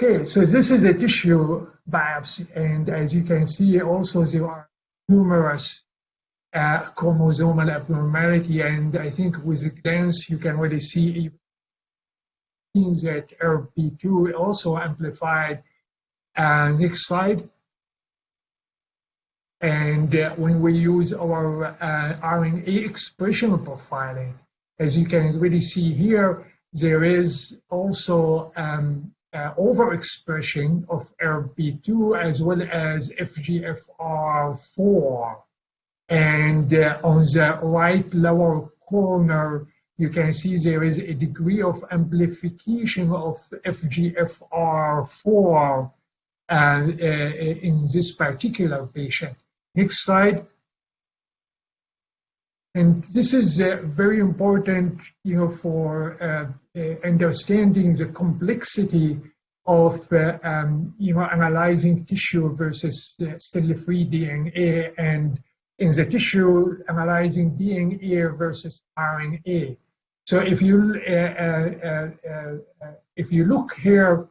Okay, so this is a tissue biopsy, and as you can see, also there are numerous chromosomal abnormality, and I think with a glance you can really see that ERB2 also amplified. Next slide. And when we use our RNA expression profiling, as you can really see here, there is also overexpression of ERB2 as well as FGFR4. And on the right lower corner, you can see there is a degree of amplification of FGFR4 in this particular patient. Next slide. And this is very important, for understanding the complexity of, analyzing tissue versus cell-free DNA, and in the tissue, analyzing DNA versus RNA. So if you look here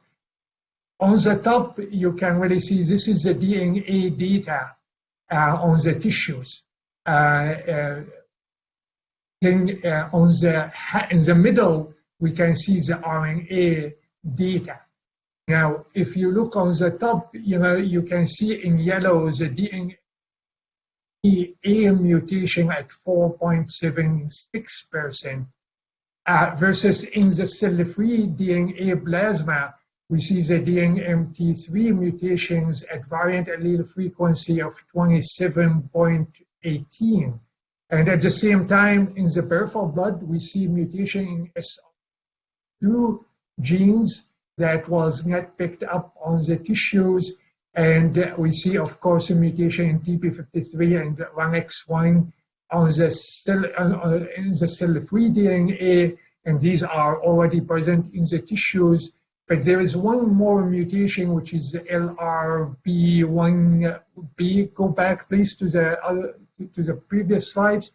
on the top, you can really see this is the DNA data on the tissues. Then in the middle, we can see the RNA data. Now, if you look on the top, you can see in yellow the DNA mutation at 4.76%, versus in the cell-free DNA plasma, we see the DNMT3 mutations at variant allele frequency of 27.18. And at the same time, in the peripheral blood, we see mutation in SR2 genes that was not picked up on the tissues. And we see, of course, a mutation in TP53 and RUNX1 on the in the cell-free DNA, and these are already present in the tissues. But there is one more mutation, which is the LRB1B. Go back, please, to the previous slides.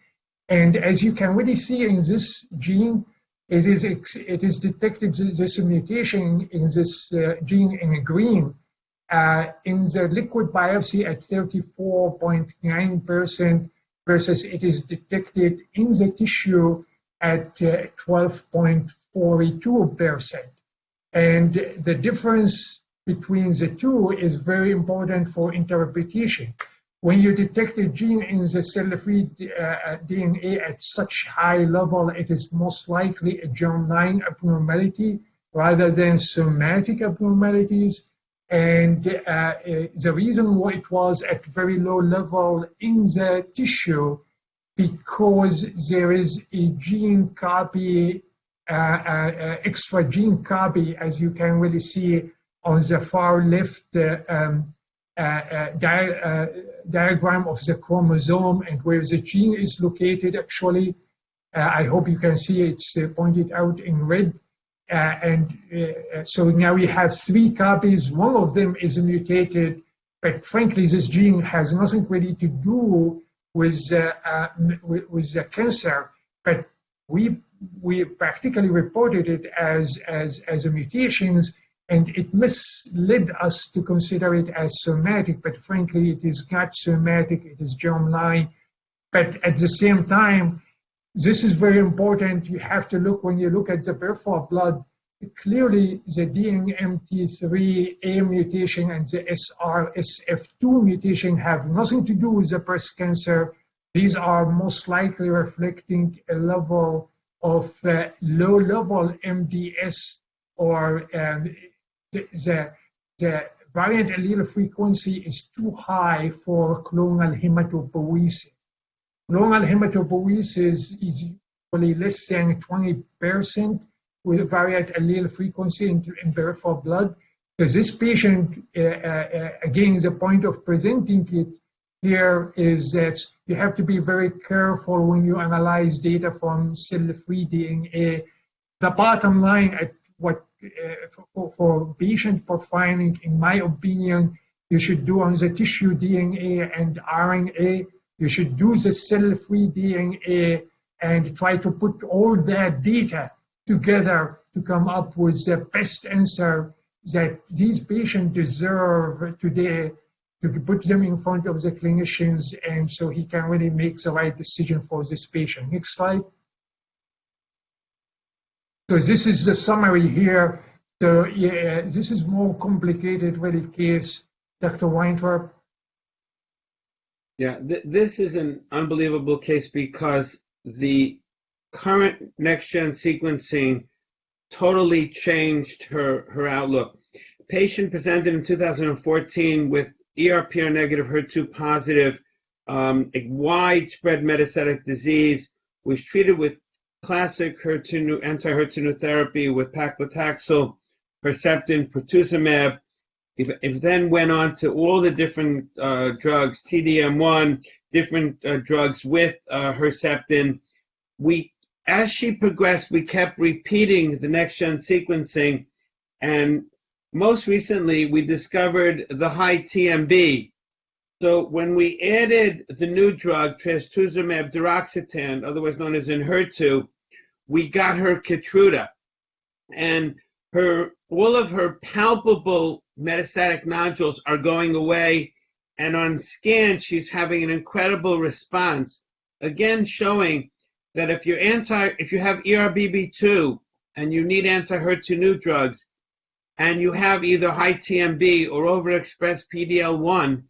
And as you can really see in this gene, it is detected, this mutation in this gene in green. In the liquid biopsy at 34.9%, versus it is detected in the tissue at 12.42%. And the difference between the two is very important for interpretation. When you detect a gene in the cell-free DNA at such high level, it is most likely a germline abnormality rather than somatic abnormalities. And the reason why it was at very low level in the tissue, because there is a gene copy, extra gene copy, as you can really see on the far left diagram of the chromosome, and where the gene is located actually. I hope you can see it's pointed out in red. So now we have 3 copies. One of them is mutated, but frankly, this gene has nothing really to do with the cancer. But we practically reported it as a mutations, and it misled us to consider it as somatic. But frankly, it is not somatic; it is germline. But at the same time, this is very important. You have to look, when you look at the peripheral blood, clearly the DNMT3A mutation and the SRSF2 mutation have nothing to do with the breast cancer. These are most likely reflecting a level of low-level MDS, or the variant allele frequency is too high for clonal hematopoiesis. Clonal hematopoiesis is usually less than 20% with variant allele frequency in peripheral blood. So this patient, again, the point of presenting it here is that you have to be very careful when you analyze data from cell-free DNA. The bottom line at for patient profiling, in my opinion, you should do on the tissue DNA and RNA. You should do the cell-free DNA and try to put all that data together to come up with the best answer that these patients deserve today to put them in front of the clinicians, and so he can really make the right decision for this patient. Next slide. So this is the summary here. So yeah, this is more complicated really case, Dr. Weintraub. Yeah, this is an unbelievable case because the current next-gen sequencing totally changed her outlook. Patient presented in 2014 with ER/PR negative, HER2 positive, a widespread metastatic disease, was treated with classic anti-HER2 therapy with paclitaxel, Herceptin, pertuzumab. It then went on to all the different drugs, TDM1, different drugs with Herceptin. As she progressed, we kept repeating the next-gen sequencing, and most recently, we discovered the high TMB. So when we added the new drug, trastuzumab deruxtecan, otherwise known as Enhertu, we got her Keytruda, and all of her palpable metastatic nodules are going away, and on scan, she's having an incredible response, again showing that if you have ERBB2 and you need anti-HER2 new drugs, and you have either high TMB or overexpressed PD-L1,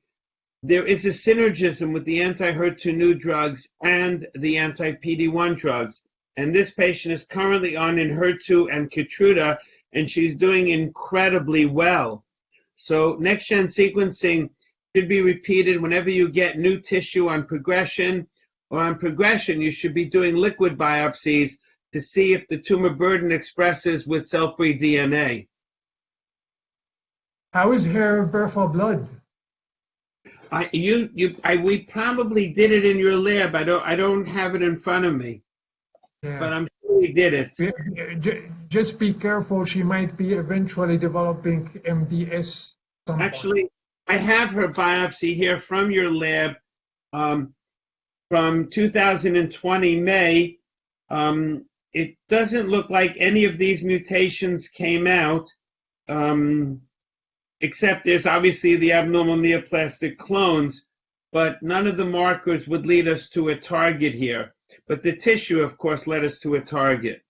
there is a synergism with the anti-HER2 new drugs and the anti-PD-1 drugs. And this patient is currently on Enhertu and Keytruda, and she's doing incredibly well. So next-gen sequencing should be repeated whenever you get new tissue on progression, or on progression, you should be doing liquid biopsies to see if the tumor burden expresses with cell-free DNA. How is her peripheral blood? We probably did it in your lab. I don't have it in front of me, Yeah. but I'm sure we did it. Just be careful. She might be eventually developing MDS. Actually, I have her biopsy here from your lab from 2020 May. It doesn't look like any of these mutations came out. Except there's obviously the abnormal neoplastic clones, but none of the markers would lead us to a target here. But the tissue, of course, led us to a target.